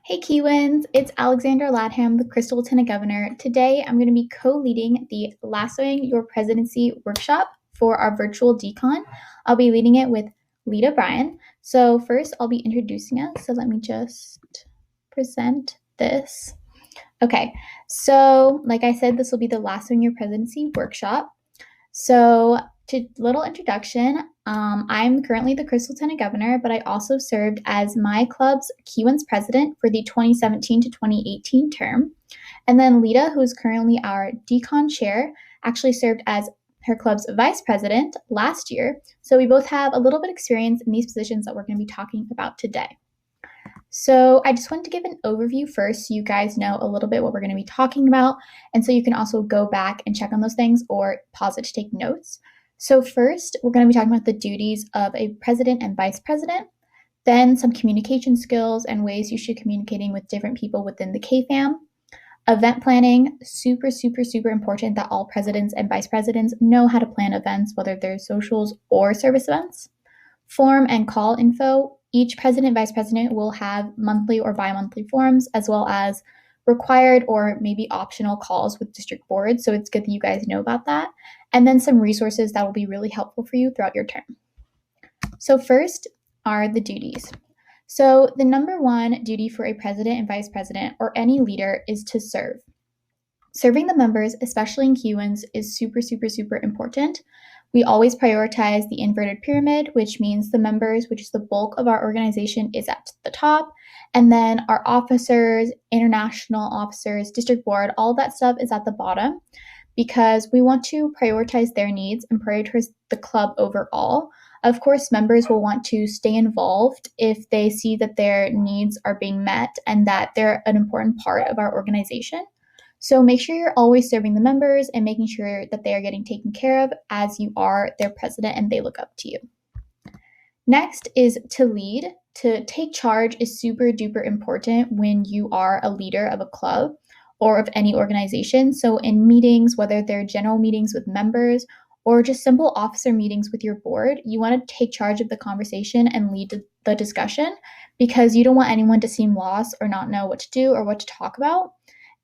Hey Kiwins, it's Alexandra Ladham, the Crystal Lieutenant Governor. Today I'm going to be co-leading the Lassoing Your Presidency workshop for our virtual decon. I'll be leading it with Lita Bryan. So first I'll be introducing us. So let me just present this. Okay, so like I said, this will be the Lassoing Your Presidency workshop. So, to little introduction, I'm currently the Crystal Lieutenant Governor, but I also served as my club's Kiwanis president for the 2017 to 2018 term. And then Lita, who is currently our decon chair, actually served as her club's vice president last year. So we both have a little bit of experience in these positions that we're going to be talking about today. So I just wanted to give an overview first so you guys know a little bit what we're going to be talking about. And so you can also go back and check on those things or pause it to take notes. So first, we're going to be talking about the duties of a president and vice president, then some communication skills and ways you should communicating with different people within the KFAM. Event planning, super important that all presidents and vice presidents know how to plan events, whether they're socials or service events. Form and call info. Each president, vice president will have monthly or bi-monthly forms, as well as required or maybe optional calls with district boards. So it's good that you guys know about that. And then some resources that will be really helpful for you throughout your term. So first are the duties. So the number one duty for a president and vice president or any leader is to serve. Serving the members, especially in Kiwanis, is super important. We always prioritize the inverted pyramid, which means the members, which is the bulk of our organization, is at the top. And then our officers, international officers, district board, all that stuff is at the bottom because we want to prioritize their needs and prioritize the club overall. Of course, members will want to stay involved if they see that their needs are being met and that they're an important part of our organization. So make sure you're always serving the members and making sure that they are getting taken care of as you are their president and they look up to you. Next is to lead. To take charge is super duper important when you are a leader of a club or of any organization. So in meetings, whether they're general meetings with members or just simple officer meetings with your board, you want to take charge of the conversation and lead the discussion because you don't want anyone to seem lost or not know what to do or what to talk about.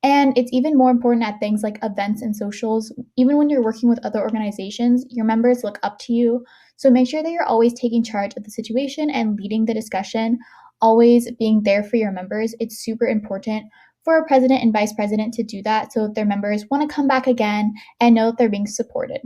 And it's even more important at things like events and socials. Even when you're working with other organizations, your members look up to you. So make sure that you're always taking charge of the situation and leading the discussion, always being there for your members. It's super important for a president and vice president to do that so that their members want to come back again and know that they're being supported.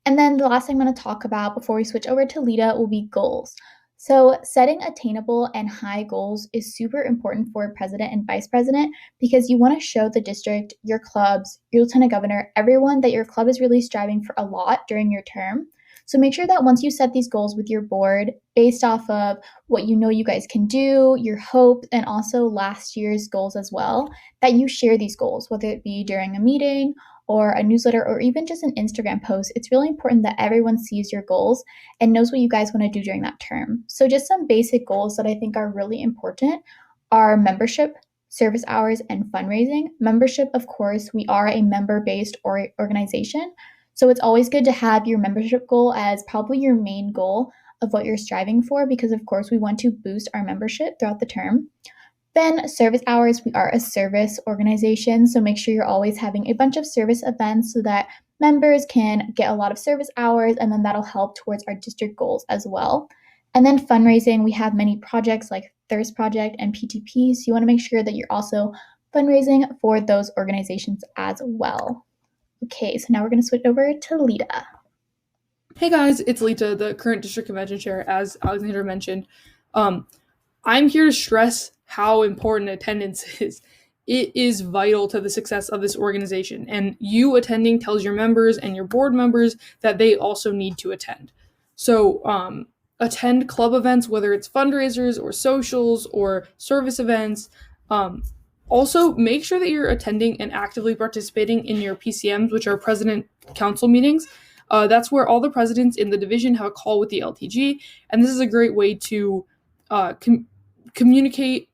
And then the last thing I'm going to talk about before we switch over to Lita will be goals. So setting attainable and high goals is super important for a president and vice president because you want to show the district, your clubs, your lieutenant governor, everyone that your club is really striving for a lot during your term. So make sure that once you set these goals with your board based off of what you know you guys can do, your hope, and also last year's goals as well, that you share these goals, whether it be during a meeting or a newsletter or even just an Instagram post. It's really important that everyone sees your goals and knows what you guys want to do during that term. So just some basic goals that I think are really important are membership, service hours, and fundraising. Membership, of course, we are a member-based organization. So it's always good to have your membership goal as probably your main goal of what you're striving for because, of course, we want to boost our membership throughout the term. Then service hours, we are a service organization, so make sure you're always having a bunch of service events so that members can get a lot of service hours, and then that'll help towards our district goals as well. And then fundraising, we have many projects like Thirst Project and PTP, so you want to make sure that you're also fundraising for those organizations as well. Okay, so now we're going to switch over to Lita. Hey guys, it's Lita, the current district convention chair, as Alexandra mentioned. I'm here to stress how important attendance is. It is vital to the success of this organization, and you attending tells your members and your board members that they also need to attend. So attend club events, whether it's fundraisers or socials or service events. Also, make sure that you're attending and actively participating in your PCMs, which are President Council meetings. That's where all the presidents in the division have a call with the LTG, and this is a great way to communicate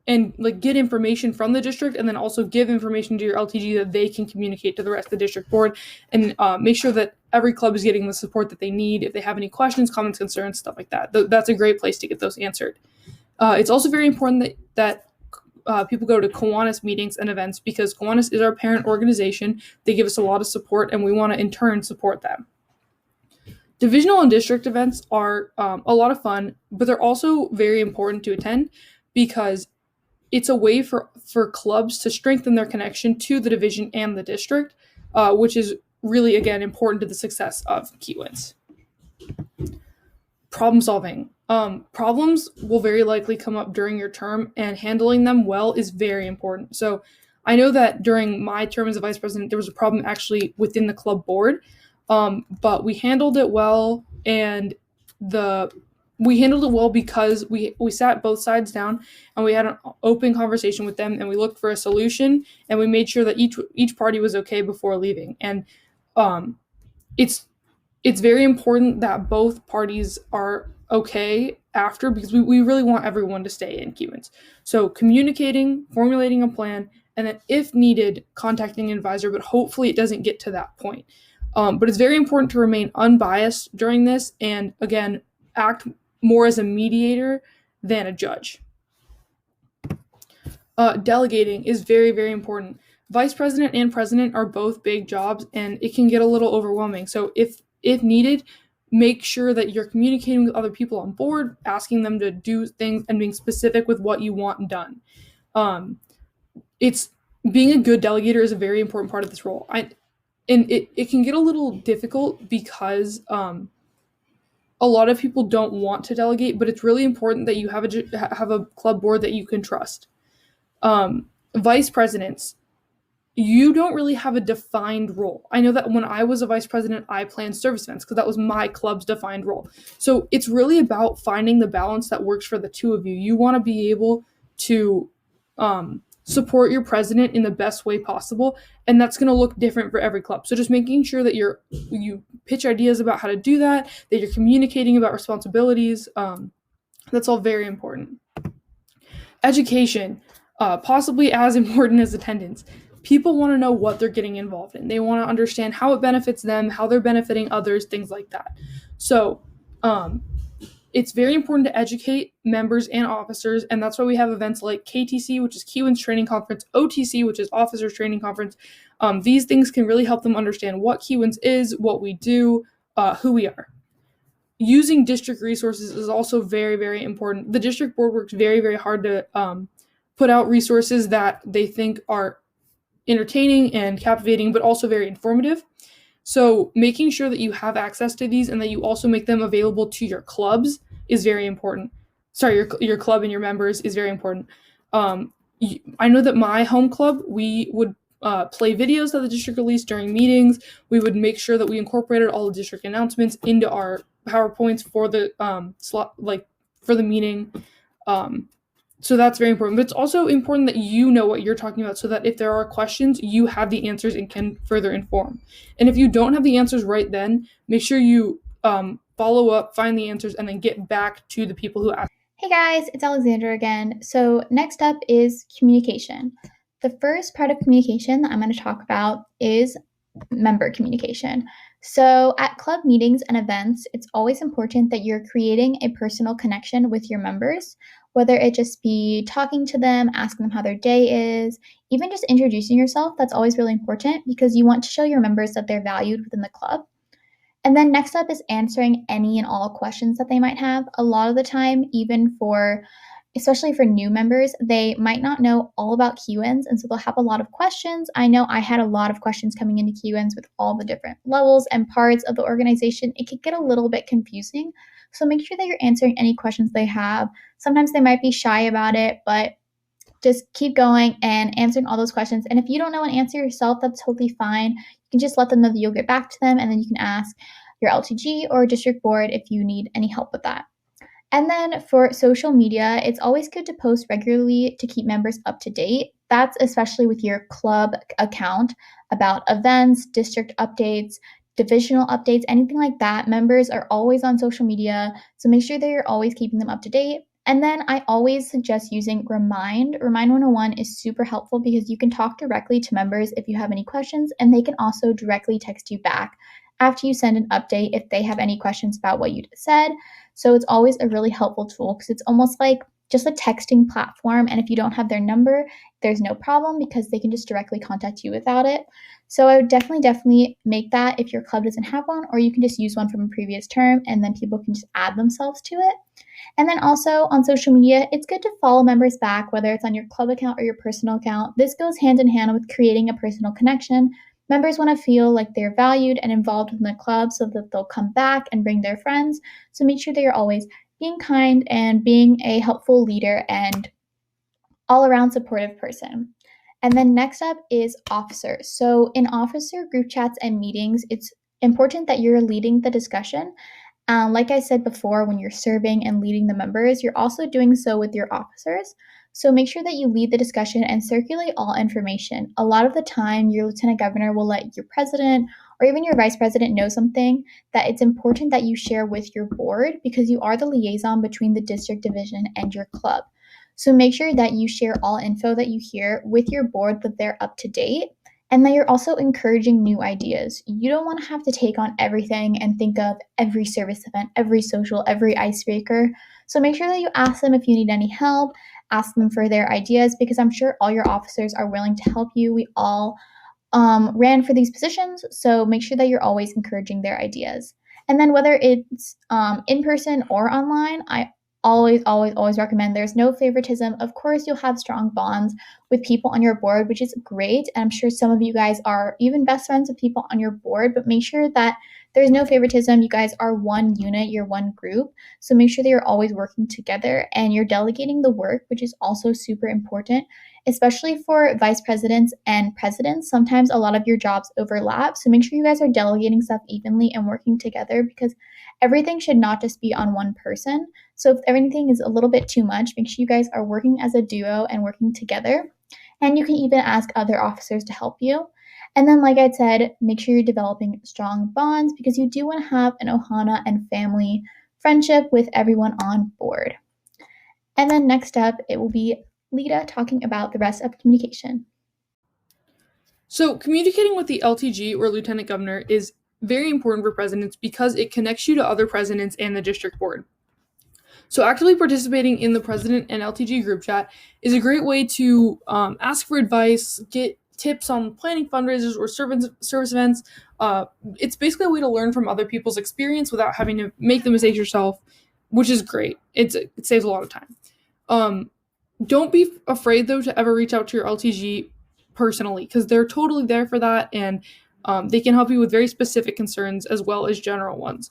and get information from the district, and then also give information to your LTG that they can communicate to the rest of the district board, and make sure that every club is getting the support that they need. If they have any questions, comments, concerns, stuff like that, that's a great place to get those answered. It's also very important that people go to Kiwanis meetings and events because Kiwanis is our parent organization. They give us a lot of support, and we want to in turn support them. Divisional and district events are a lot of fun, but they're also very important to attend because it's a way for clubs to strengthen their connection to the division and the district, which is really, again, important to the success of Kiwins. Problem solving. Problems will very likely come up during your term, and handling them well is very important. So I know that during my term as a vice president, there was a problem actually within the club board, but we handled it well, and we handled it well because we sat both sides down and we had an open conversation with them, and we looked for a solution, and we made sure that each party was okay before leaving. And it's very important that both parties are okay after, because we really want everyone to stay in Kiwins. So communicating, formulating a plan, and then if needed, contacting an advisor, but hopefully it doesn't get to that point. But it's very important to remain unbiased during this, and again, act more as a mediator than a judge. Delegating is very, very important. Vice president and president are both big jobs, and it can get a little overwhelming. So if needed, make sure that you're communicating with other people on board, asking them to do things, and being specific with what you want done. It's being a good delegator is a very important part of this role. And it can get a little difficult because a lot of people don't want to delegate, but it's really important that you have a club board that you can trust. Vice presidents, you don't really have a defined role. I know that when I was a vice president, I planned service events because that was my club's defined role. So it's really about finding the balance that works for the two of you. You want to be able to support your president in the best way possible, and that's going to look different for every club. So just making sure that you pitch ideas about how to do that you're communicating about responsibilities. That's all very important. Education, possibly as important as attendance. People want to know what they're getting involved in. They want to understand how it benefits them, how they're benefiting others, things like that. So it's very important to educate members and officers, and that's why we have events like KTC, which is Kiwins Training Conference, OTC, which is Officers Training Conference. These things can really help them understand what Kiwins is, what we do, who we are. Using district resources is also very, very important. The district board works very, very hard to put out resources that they think are entertaining and captivating, but also very informative. So making sure that you have access to these and that you also make them available to your clubs is very important. Sorry, your club and your members is very important. I know that my home club, we would play videos that the district released during meetings. We would make sure that we incorporated all the district announcements into our PowerPoints for the for the meeting. So that's very important. But it's also important that you know what you're talking about so that if there are questions, you have the answers and can further inform. And if you don't have the answers right then, make sure you follow up, find the answers, and then get back to the people who asked. Hey guys, it's Alexandra again. So next up is communication. The first part of communication that I'm going to talk about is member communication. So at club meetings and events, it's always important that you're creating a personal connection with your members, whether it just be talking to them, asking them how their day is, even just introducing yourself. That's always really important because you want to show your members that they're valued within the club. And then next up is answering any and all questions that they might have. A lot of the time, especially for new members, they might not know all about Kiwins, and so they'll have a lot of questions. I know I had a lot of questions coming into Kiwins with all the different levels and parts of the organization. It could get a little bit confusing, so make sure that you're answering any questions they have. Sometimes they might be shy about it, but just keep going and answering all those questions. And if you don't know an answer yourself, that's totally fine. You can just let them know that you'll get back to them, and then you can ask your LTG or district board if you need any help with that. And then for social media, it's always good to post regularly to keep members up to date. That's especially with your club account about events, district updates, divisional updates, anything like that. Members are always on social media, so make sure that you're always keeping them up to date. And then I always suggest using Remind. Remind 101 is super helpful because you can talk directly to members if you have any questions, and they can also directly text you back after you send an update if they have any questions about what you said. So it's always a really helpful tool because it's almost like just a texting platform. And if you don't have their number, there's no problem because they can just directly contact you without it. So I would definitely make that if your club doesn't have one, or you can just use one from a previous term and then people can just add themselves to it. And then also on social media, it's good to follow members back, whether it's on your club account or your personal account. This goes hand in hand with creating a personal connection. Members want to feel like they're valued and involved in the club so that they'll come back and bring their friends. So make sure that you're always being kind and being a helpful leader and all around supportive person. And then next up is officers. So in officer group chats and meetings, it's important that you're leading the discussion. Like I said before, when you're serving and leading the members, you're also doing so with your officers. So make sure that you lead the discussion and circulate all information. A lot of the time, your lieutenant governor will let your president or even your vice president know something that it's important that you share with your board because you are the liaison between the district division and your club. So make sure that you share all info that you hear with your board, that they're up to date, and that you're also encouraging new ideas. You don't want to have to take on everything and think of every service event, every social, every icebreaker. So make sure that you ask them if you need any help, ask them for their ideas, because I'm sure all your officers are willing to help you. We all ran for these positions, so make sure that you're always encouraging their ideas. And then whether it's in person or online, I always recommend there's no favoritism. Of course, you'll have strong bonds with people on your board, which is great. And I'm sure some of you guys are even best friends with people on your board, but make sure that there's no favoritism. You guys are one unit, you're one group. So make sure that you're always working together and you're delegating the work, which is also super important, especially for vice presidents and presidents. Sometimes a lot of your jobs overlap. So make sure you guys are delegating stuff evenly and working together because everything should not just be on one person. So if everything is a little bit too much, make sure you guys are working as a duo and working together. And you can even ask other officers to help you. And then, like I said, make sure you're developing strong bonds because you do want to have an Ohana and family friendship with everyone on board. And then next up, it will be Lita talking about the rest of communication. So communicating with the LTG or lieutenant governor is very important for presidents because it connects you to other presidents and the district board. So actively participating in the president and LTG group chat is a great way to ask for advice, get tips on planning fundraisers or service events. It's basically a way to learn from other people's experience without having to make the mistakes yourself, which is great. It saves a lot of time. Don't be afraid, though, to ever reach out to your LTG personally because they're totally there for that, and they can help you with very specific concerns as well as general ones,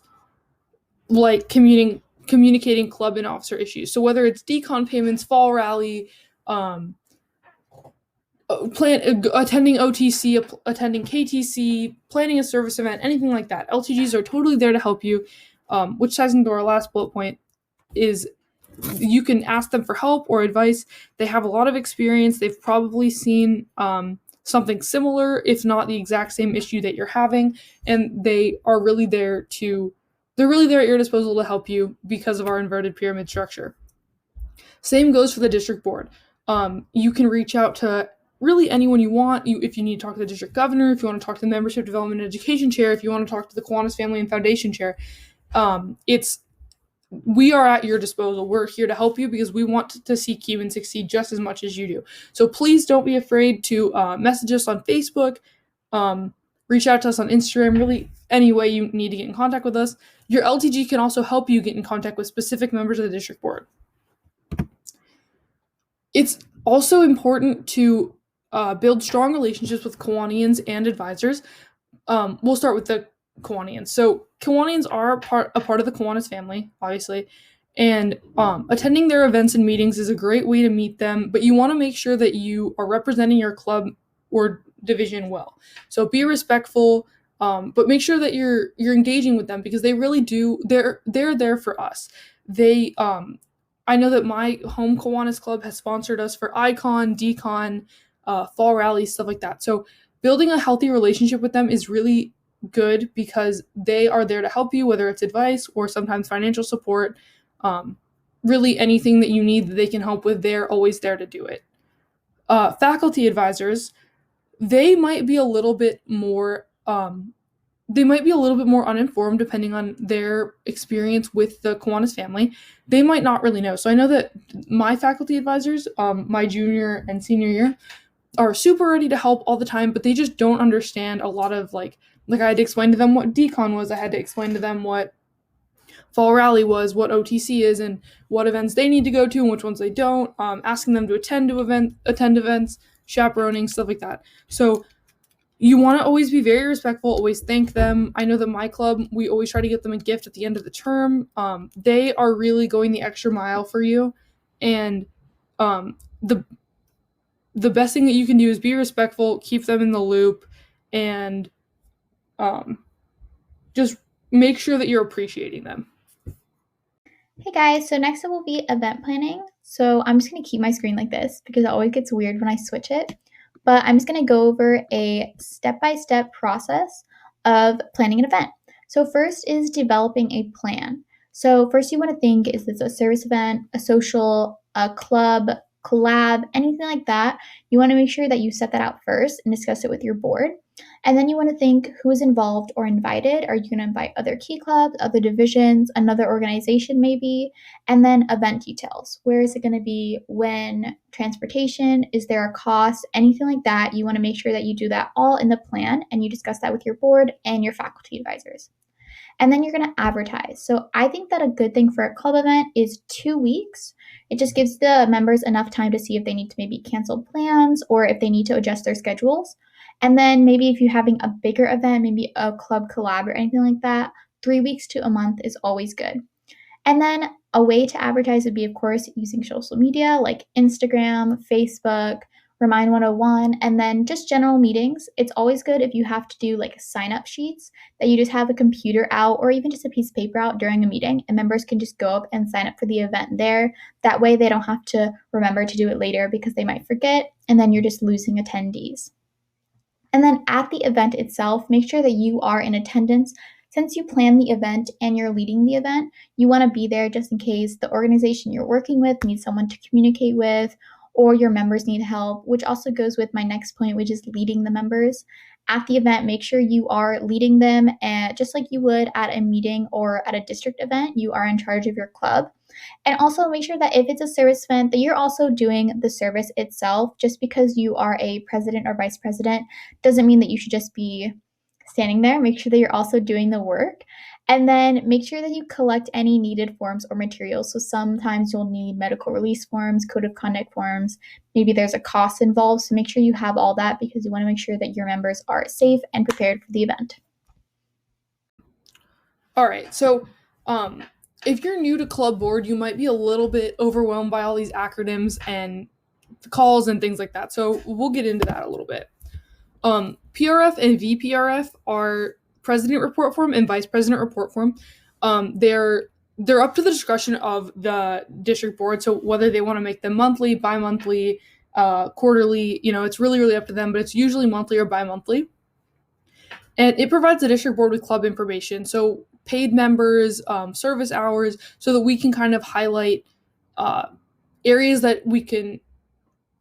like communicating club and officer issues. So whether it's decon payments, fall rally, attending OTC, attending KTC, planning a service event, anything like that, LTGs are totally there to help you, which ties into our last bullet point is you can ask them for help or advice. They have a lot of experience. They've probably seen something similar, if not the exact same issue that you're having, and they are really there they're really there at your disposal to help you because of our inverted pyramid structure. Same goes for the district board. You can reach out to really anyone you want. If you need to talk to the district governor, if you want to talk to the membership development and education chair, if you want to talk to the Kiwanis family and foundation chair, we are at your disposal. We're here to help you because we want to see Cuban succeed just as much as you do. So please don't be afraid to message us on Facebook, reach out to us on Instagram, really any way you need to get in contact with us. Your LTG can also help you get in contact with specific members of the district board. It's also important to build strong relationships with Kiwanians and advisors. We'll start with the Kiwanians. So Kiwanians are a part of the Kiwanis family, obviously, and attending their events and meetings is a great way to meet them, but you want to make sure that you are representing your club or division well. So be respectful, but make sure that you're engaging with them because they really do. They're there for us. I know that my home Kiwanis club has sponsored us for Icon, Decon, fall rallies, stuff like that. So building a healthy relationship with them is really good because they are there to help you, whether it's advice or sometimes financial support. Really anything that you need that they can help with, they're always there to do it. Faculty advisors, they might be a little bit more they might be a little bit more uninformed depending on their experience with the Kiwanis family. They might not really know. So I know that my faculty advisors, my junior and senior year, are super ready to help all the time, but they just don't understand a lot of I had to explain to them what decon was. I had to explain to them what fall rally was, what OTC is, and what events they need to go to and which ones they don't. Asking them to attend events, chaperoning, stuff like that. So you want to always be very respectful, always thank them. I know that my club, we always try to get them a gift at the end of the term. They are really going the extra mile for you, and the best thing that you can do is be respectful, keep them in the loop, and just make sure that you're appreciating them. Hey guys, so next up will be event planning. So I'm just going to keep my screen like this because it always gets weird when I switch it. But I'm just going to go over a step-by-step process of planning an event. So first is developing a plan. So first you want to think, is this a service event, a social, a club, collab, anything like that? You want to make sure that you set that out first and discuss it with your board. And then you want to think, who's involved or invited. Are you going to invite other key clubs, other divisions, another organization maybe? And then event details. Where is it going to be? When? Transportation? Is there a cost? Anything like that. You want to make sure that you do that all in the plan and you discuss that with your board and your faculty advisors. And then you're going to advertise. So I think that a good thing for a club event is 2 weeks. It just gives the members enough time to see if they need to maybe cancel plans or if they need to adjust their schedules. And then maybe if you're having a bigger event, maybe a club collab or anything like that, 3 weeks to a month is always good. And then a way to advertise would be, of course, using social media like Instagram, Facebook, Remind 101, and then just general meetings. It's always good if you have to do like sign up sheets that you just have a computer out or even just a piece of paper out during a meeting, and members can just go up and sign up for the event there. That way they don't have to remember to do it later because they might forget, and then you're just losing attendees. And then at the event itself, make sure that you are in attendance. Since you plan the event and you're leading the event, you want to be there just in case the organization you're working with needs someone to communicate with or your members need help, which also goes with my next point, which is leading the members. At the event, make sure you are leading them, and just like you would at a meeting or at a district event, you are in charge of your club. And also make sure that if it's a service event, that you're also doing the service itself. Just because you are a president or vice president doesn't mean that you should just be standing there. Make sure that you're also doing the work. And then make sure that you collect any needed forms or materials. So sometimes you'll need medical release forms, code of conduct forms. Maybe there's a cost involved. So make sure you have all that because you want to make sure that your members are safe and prepared for the event. All right, so if you're new to club board, you might be a little bit overwhelmed by all these acronyms and calls and things like that. So we'll get into that a little bit. PRF and VPRF are president report form and vice president report form. They're up to the discretion of the district board. So whether they want to make them monthly, bi-monthly, quarterly, it's really, really up to them, but it's usually monthly or bi-monthly. And it provides the district board with club information. So paid members, service hours, so that we can kind of highlight areas that we can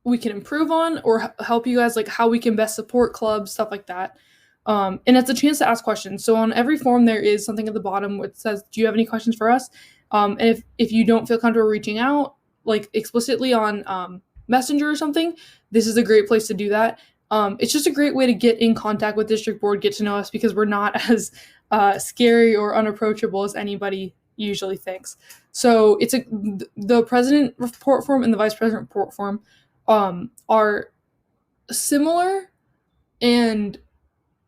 improve on or help you guys, like how we can best support clubs, stuff like that. And it's a chance to ask questions. So on every form, there is something at the bottom which says, do you have any questions for us? And if you don't feel comfortable reaching out, like explicitly on Messenger or something, this is a great place to do that. It's just a great way to get in contact with district board, get to know us, because we're not as scary or unapproachable as anybody usually thinks. So the president report form and the vice president report form are similar,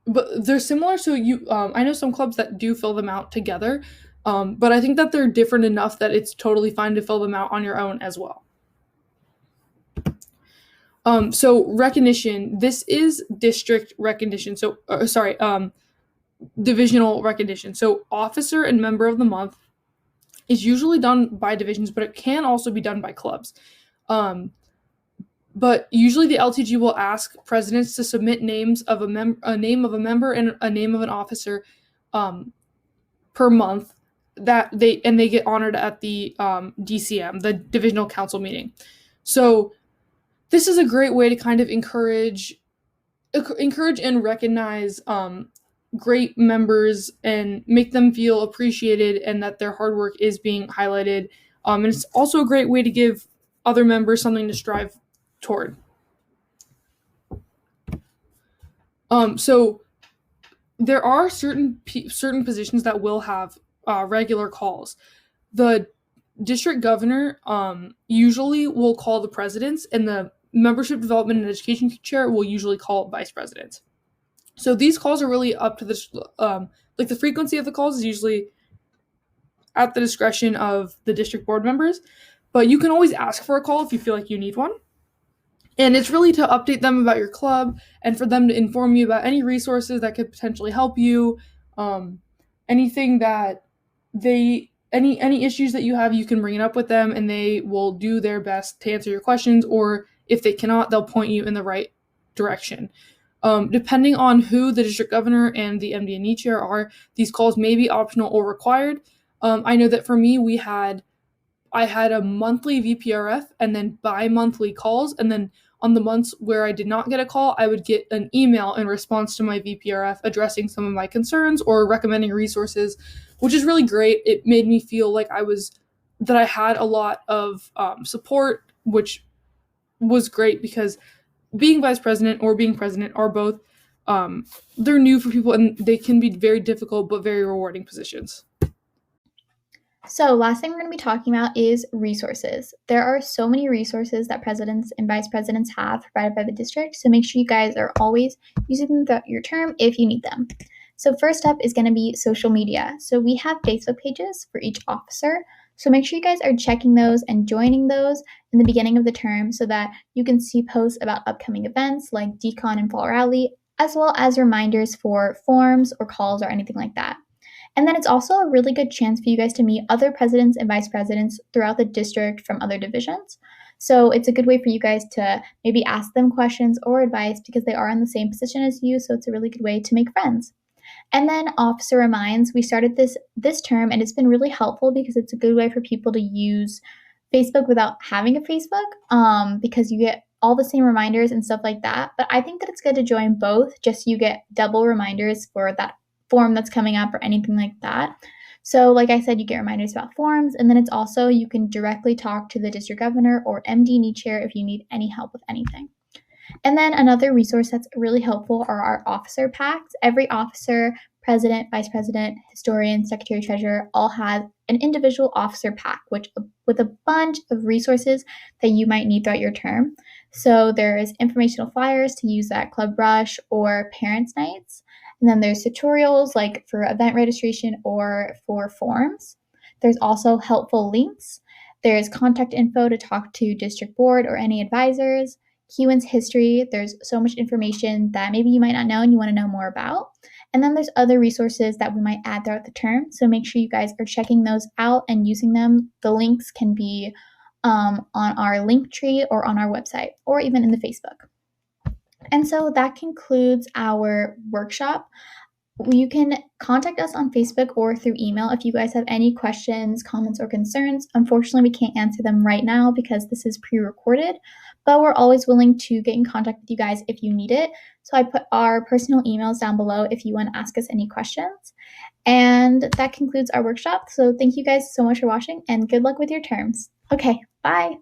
but they're similar. So I know some clubs that do fill them out together, but I think that they're different enough that it's totally fine to fill them out on your own as well. So recognition, this is district recognition. So, divisional recognition. So officer and member of the month is usually done by divisions, but it can also be done by clubs. But usually the LTG will ask presidents to submit names of a name of a member and a name of an officer per month that they get honored at the DCM, the divisional council meeting. So this is a great way to kind of encourage and recognize great members and make them feel appreciated and that their hard work is being highlighted. And it's also a great way to give other members something to strive toward. So there are certain positions that will have regular calls. The district governor usually will call the presidents, and the membership development and education chair will usually call vice presidents. So these calls are really up to the frequency of the calls is usually at the discretion of the district board members, but you can always ask for a call if you feel like you need one. And it's really to update them about your club and for them to inform you about any resources that could potentially help you, anything that any issues that you have, you can bring it up with them and they will do their best to answer your questions, or if they cannot, they'll point you in the right direction. Depending on who the district governor and the MD&E chair are, these calls may be optional or required. I know that for me, I had a monthly VPRF and then bi-monthly calls, and then on the months where I did not get a call, I would get an email in response to my VPRF addressing some of my concerns or recommending resources, which is really great. It made me feel like I had a lot of support, which was great because being vice president or being president are both they're new for people and they can be very difficult but very rewarding positions. So, last thing we're going to be talking about is resources. There are so many resources that presidents and vice presidents have provided by the district, so make sure you guys are always using them throughout your term if you need them. So, first up is going to be social media. So, we have Facebook pages for each officer. So, make sure you guys are checking those and joining those in the beginning of the term so that you can see posts about upcoming events like Decon and Fall Rally, as well as reminders for forms or calls or anything like that. And then it's also a really good chance for you guys to meet other presidents and vice presidents throughout the district from other divisions. So it's a good way for you guys to maybe ask them questions or advice because they are in the same position as you. So it's a really good way to make friends. And then Officer Reminds, we started this term and it's been really helpful because it's a good way for people to use Facebook without having a Facebook because you get all the same reminders and stuff like that. But I think that it's good to join both just so you get double reminders for that form that's coming up or anything like that. So like I said, you get reminders about forms, and then it's also you can directly talk to the district governor or MD&E chair if you need any help with anything. And then another resource that's really helpful are our officer packs. Every officer, president, vice president, historian, secretary, treasurer all have an individual officer pack, which with a bunch of resources that you might need throughout your term. So there's informational flyers to use at Club Rush or Parents' Nights. And then there's tutorials like for event registration or for forms. There's also helpful links. There's contact info to talk to district board or any advisors. Kewen's history, there's so much information that maybe you might not know and you want to know more about. And then there's other resources that we might add throughout the term. So make sure you guys are checking those out and using them. The links can be on our link tree or on our website or even in the Facebook. And so that concludes our workshop. You can contact us on Facebook or through email if you guys have any questions, comments, or concerns. Unfortunately, we can't answer them right now because this is pre-recorded, but we're always willing to get in contact with you guys if you need it. So I put our personal emails down below if you want to ask us any questions. And that concludes our workshop. So thank you guys so much for watching and good luck with your terms. Okay, bye.